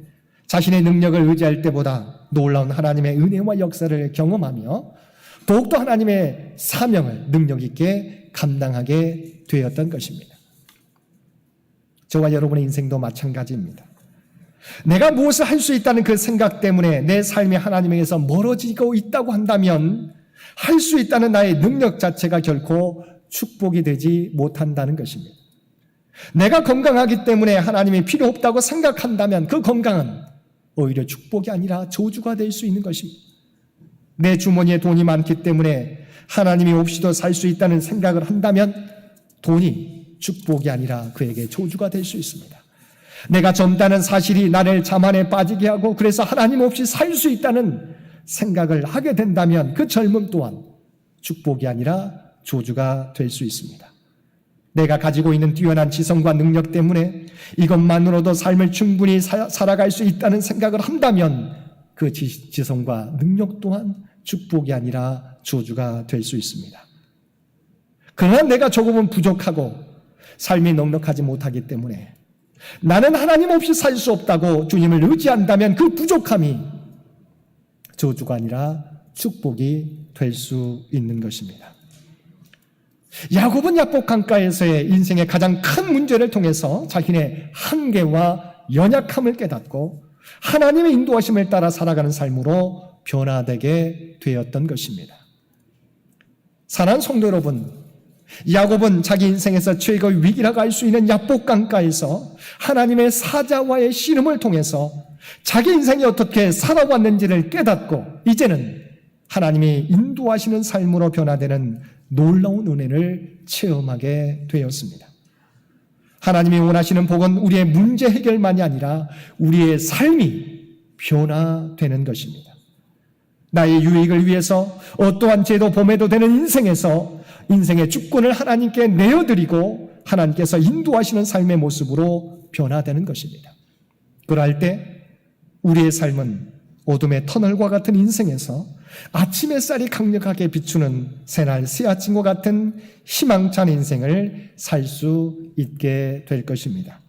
자신의 능력을 의지할 때보다 놀라운 하나님의 은혜와 역사를 경험하며 더욱더 하나님의 사명을 능력 있게 감당하게 되었던 것입니다. 저와 여러분의 인생도 마찬가지입니다. 내가 무엇을 할 수 있다는 그 생각 때문에 내 삶이 하나님에게서 멀어지고 있다고 한다면 할 수 있다는 나의 능력 자체가 결코 축복이 되지 못한다는 것입니다. 내가 건강하기 때문에 하나님이 필요 없다고 생각한다면 그 건강은 오히려 축복이 아니라 저주가 될 수 있는 것입니다. 내 주머니에 돈이 많기 때문에 하나님이 없이도 살 수 있다는 생각을 한다면 돈이 축복이 아니라 그에게 저주가 될 수 있습니다. 내가 젊다는 사실이 나를 자만에 빠지게 하고 그래서 하나님 없이 살 수 있다는 생각을 하게 된다면 그 젊음 또한 축복이 아니라 저주가 될 수 있습니다. 내가 가지고 있는 뛰어난 지성과 능력 때문에 이것만으로도 삶을 충분히 살아갈 수 있다는 생각을 한다면 그 지성과 능력 또한 축복이 아니라 저주가 될 수 있습니다. 그러나 내가 조금은 부족하고 삶이 넉넉하지 못하기 때문에 나는 하나님 없이 살 수 없다고 주님을 의지한다면 그 부족함이 저주가 아니라 축복이 될 수 있는 것입니다. 야곱은 야복 강가에서의 인생의 가장 큰 문제를 통해서 자신의 한계와 연약함을 깨닫고 하나님의 인도하심을 따라 살아가는 삶으로 변화되게 되었던 것입니다. 사랑하는 성도 여러분, 야곱은 자기 인생에서 최고의 위기라고 할 수 있는 야복 강가에서 하나님의 사자와의 씨름을 통해서 자기 인생이 어떻게 살아왔는지를 깨닫고 이제는 하나님이 인도하시는 삶으로 변화되는 놀라운 은혜를 체험하게 되었습니다. 하나님이 원하시는 복은 우리의 문제 해결만이 아니라 우리의 삶이 변화되는 것입니다. 나의 유익을 위해서 어떠한 죄도 범해도 되는 인생에서 인생의 주권을 하나님께 내어드리고 하나님께서 인도하시는 삶의 모습으로 변화되는 것입니다. 그럴 때 우리의 삶은 어둠의 터널과 같은 인생에서 아침 햇살이 강력하게 비추는 새날 새아침과 같은 희망찬 인생을 살 수 있게 될 것입니다.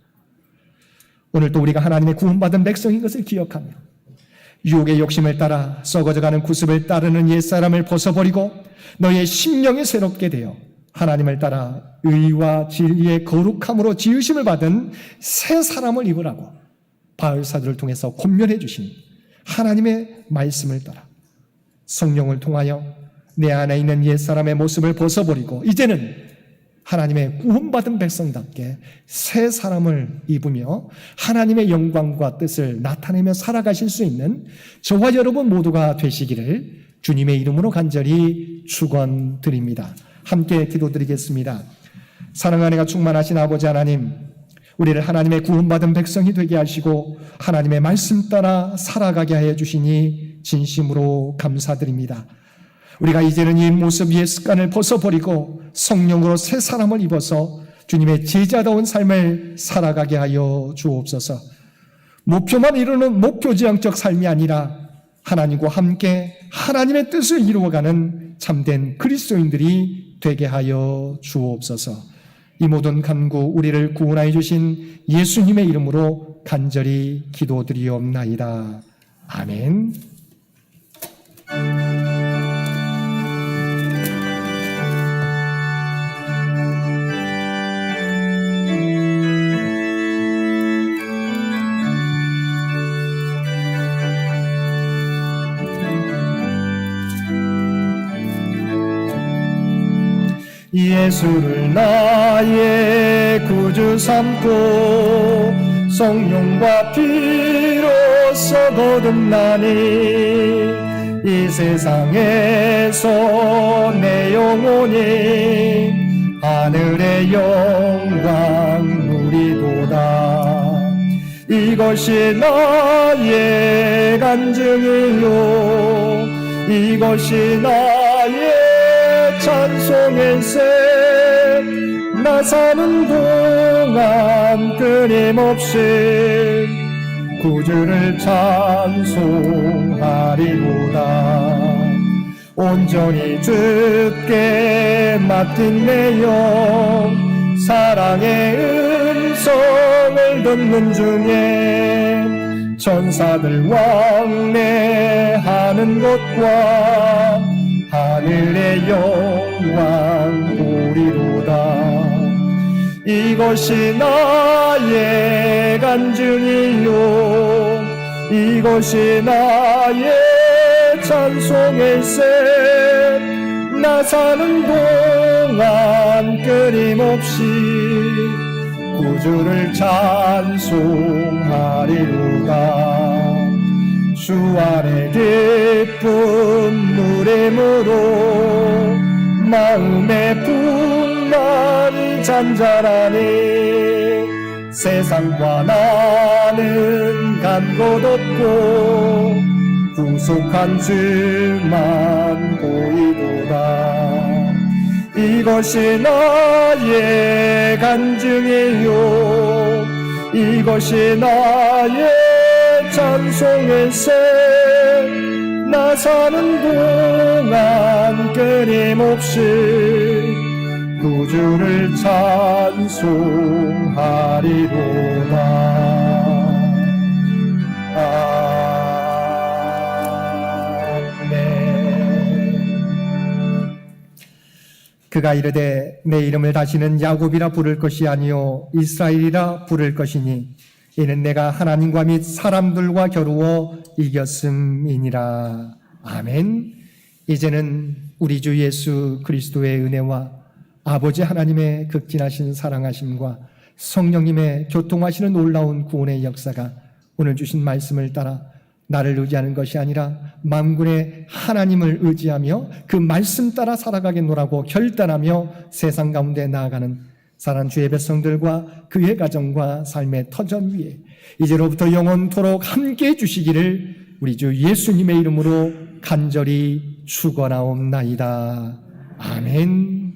오늘도 우리가 하나님의 구원받은 백성인 것을 기억하며 유혹의 욕심을 따라 썩어져가는 구습을 따르는 옛사람을 벗어버리고 너의 심령이 새롭게 되어 하나님을 따라 의와 진리의 거룩함으로 지으심을 받은 새 사람을 입으라고 바울사도를 통해서 권면해 주신 하나님의 말씀을 따라 성령을 통하여 내 안에 있는 옛사람의 모습을 벗어버리고 이제는 하나님의 구원받은 백성답게 새 사람을 입으며 하나님의 영광과 뜻을 나타내며 살아가실 수 있는 저와 여러분 모두가 되시기를 주님의 이름으로 간절히 축원드립니다. 함께 기도드리겠습니다. 사랑 안에가 충만하신 아버지 하나님, 우리를 하나님의 구원받은 백성이 되게 하시고 하나님의 말씀 따라 살아가게 하여 주시니 진심으로 감사드립니다. 우리가 이제는 이 모습, 옛 습관을 벗어버리고 성령으로 새 사람을 입어서 주님의 제자다운 삶을 살아가게 하여 주옵소서. 목표만 이루는 목표지향적 삶이 아니라 하나님과 함께 하나님의 뜻을 이루어가는 참된 그리스도인들이 되게 하여 주옵소서. 이 모든 간구 우리를 구원하여 주신 예수님의 이름으로 간절히 기도드리옵나이다. 아멘. 예수를 나의 구주 삼고 성령과 피로써 거듭나니 이 세상에서 내 영혼이 하늘의 영광 누리도다. 이것이 나의 간증이요 이것이 나의 찬송의 셈. 나 사는 동안 끊임없이 구주를 찬송하리로다. 온전히 주께 맡긴 내 영 사랑의 음성을 듣는 중에 천사들 왕래하는 것과 하늘의 영광 보리로다. 이것이 나의 간증이요 이것이 나의 찬송의 셈. 나 사는 동안 끊임없이 구주를 찬송하리로다. 주 안에 기쁨 누림으로 마음의 풍만이 잔잔하니 세상과 나는 간 곳 없고 구속한 주만 보이도다. 이것이 나의 간증이요 이것이 나의 찬송의 셈. 나 사는 동안 끊임없이 구주를 찬송하리로다. 그가 이르되 내 이름을 다시는 야곱이라 부를 것이 아니요 이스라엘이라 부를 것이니 이는 내가 하나님과 및 사람들과 겨루어 이겼음이니라. 아멘. 이제는 우리 주 예수 그리스도의 은혜와 아버지 하나님의 극진하신 사랑하심과 성령님의 교통하시는 놀라운 구원의 역사가 오늘 주신 말씀을 따라 나를 의지하는 것이 아니라 만군의 하나님을 의지하며 그 말씀 따라 살아가겠노라고 결단하며 세상 가운데 나아가는 사랑하는 주의 백성들과 그의 가정과 삶의 터전 위에 이제로부터 영원토록 함께해 주시기를 우리 주 예수님의 이름으로 간절히 축원하옵나이다. 아멘.